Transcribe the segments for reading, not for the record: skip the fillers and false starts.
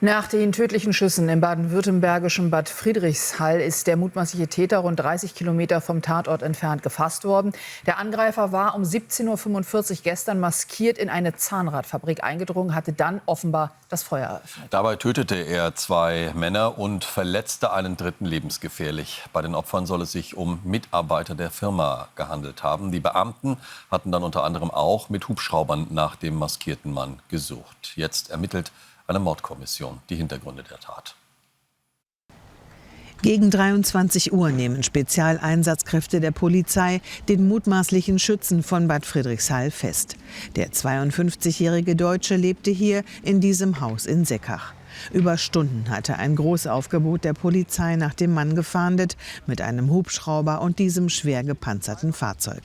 Nach den tödlichen Schüssen im baden-württembergischen Bad Friedrichshall ist der mutmaßliche Täter rund 30 Kilometer vom Tatort entfernt gefasst worden. Der Angreifer war um 17:45 Uhr gestern maskiert in eine Zahnradfabrik eingedrungen, hatte dann offenbar das Feuer eröffnet. Dabei tötete er 2 Männer und verletzte einen dritten lebensgefährlich. Bei den Opfern soll es sich um Mitarbeiter der Firma gehandelt haben. Die Beamten hatten dann unter anderem auch mit Hubschraubern nach dem maskierten Mann gesucht. Jetzt ermittelt eine Mordkommission die Hintergründe der Tat. Gegen 23 Uhr nehmen Spezialeinsatzkräfte der Polizei den mutmaßlichen Schützen von Bad Friedrichshall fest. Der 52-jährige Deutsche lebte hier in diesem Haus in Seckach. Über Stunden hatte ein Großaufgebot der Polizei nach dem Mann gefahndet, mit einem Hubschrauber und diesem schwer gepanzerten Fahrzeug.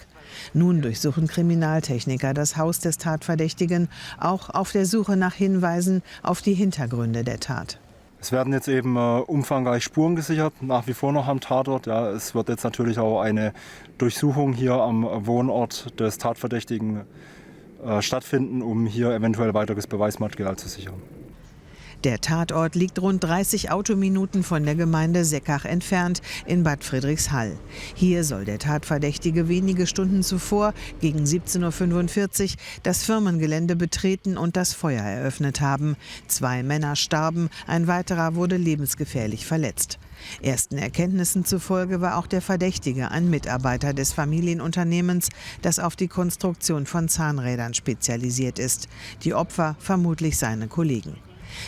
Nun durchsuchen Kriminaltechniker das Haus des Tatverdächtigen, auch auf der Suche nach Hinweisen auf die Hintergründe der Tat. Es werden jetzt eben umfangreich Spuren gesichert, nach wie vor noch am Tatort. Ja, es wird jetzt natürlich auch eine Durchsuchung hier am Wohnort des Tatverdächtigen stattfinden, um hier eventuell weiteres Beweismaterial zu sichern. Der Tatort liegt rund 30 Autominuten von der Gemeinde Seckach entfernt in Bad Friedrichshall. Hier soll der Tatverdächtige wenige Stunden zuvor, gegen 17:45 Uhr, das Firmengelände betreten und das Feuer eröffnet haben. 2 Männer starben, ein weiterer wurde lebensgefährlich verletzt. Ersten Erkenntnissen zufolge war auch der Verdächtige ein Mitarbeiter des Familienunternehmens, das auf die Konstruktion von Zahnrädern spezialisiert ist. Die Opfer vermutlich seine Kollegen.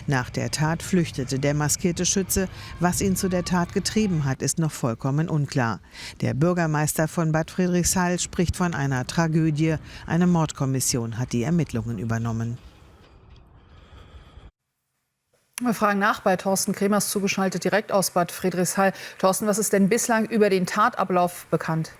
Nach der Tat flüchtete der maskierte Schütze. Was ihn zu der Tat getrieben hat, ist noch vollkommen unklar. Der Bürgermeister von Bad Friedrichshall spricht von einer Tragödie. Eine Mordkommission hat die Ermittlungen übernommen. Wir fragen nach bei Thorsten Kremers, zugeschaltet direkt aus Bad Friedrichshall. Thorsten, was ist denn bislang über den Tatablauf bekannt?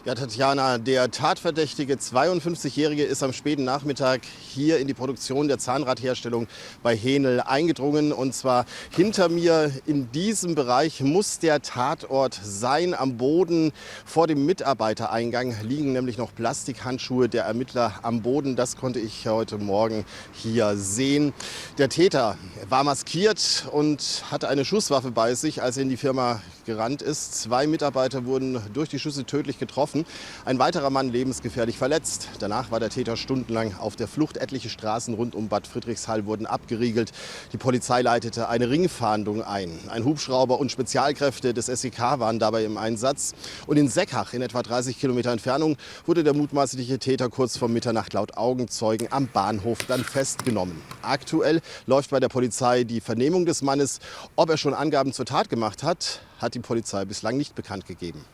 Ja, Tatjana, der tatverdächtige 52-Jährige ist am späten Nachmittag hier in die Produktion der Zahnradherstellung bei Henel eingedrungen. Und zwar hinter mir in diesem Bereich muss der Tatort sein. Am Boden vor dem Mitarbeitereingang liegen nämlich noch Plastikhandschuhe der Ermittler am Boden. Das konnte ich heute Morgen hier sehen. Der Täter war maskiert und hatte eine Schusswaffe bei sich, als er in die Firma gerannt ist. 2 Mitarbeiter wurden durch die Schüsse tödlich getroffen. Ein weiterer Mann lebensgefährlich verletzt. Danach war der Täter stundenlang auf der Flucht. Etliche Straßen rund um Bad Friedrichshall wurden abgeriegelt. Die Polizei leitete eine Ringfahndung ein. Ein Hubschrauber und Spezialkräfte des SEK waren dabei im Einsatz. Und in Seckach, in etwa 30 Kilometer Entfernung, wurde der mutmaßliche Täter kurz vor Mitternacht laut Augenzeugen am Bahnhof dann festgenommen. Aktuell läuft bei der Polizei die Vernehmung des Mannes. Ob er schon Angaben zur Tat gemacht hat, hat die Polizei bislang nicht bekannt gegeben.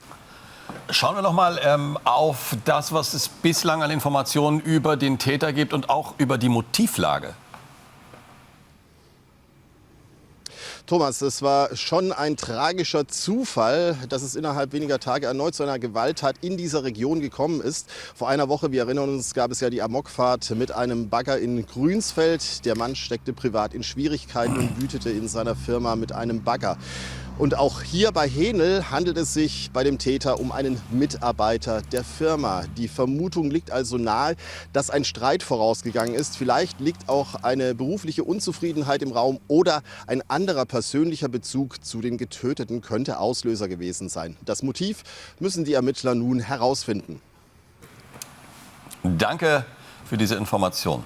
Schauen wir noch mal auf das, was es bislang an Informationen über den Täter gibt und auch über die Motivlage. Thomas, es war schon ein tragischer Zufall, dass es innerhalb weniger Tage erneut zu einer Gewalttat in dieser Region gekommen ist. Vor einer Woche, wir erinnern uns, gab es ja die Amokfahrt mit einem Bagger in Grünsfeld. Der Mann steckte privat in Schwierigkeiten und wütete in seiner Firma mit einem Bagger. Und auch hier bei Henel handelt es sich bei dem Täter um einen Mitarbeiter der Firma. Die Vermutung liegt also nahe, dass ein Streit vorausgegangen ist. Vielleicht liegt auch eine berufliche Unzufriedenheit im Raum oder ein anderer persönlicher Bezug zu den Getöteten könnte Auslöser gewesen sein. Das Motiv müssen die Ermittler nun herausfinden. Danke für diese Information.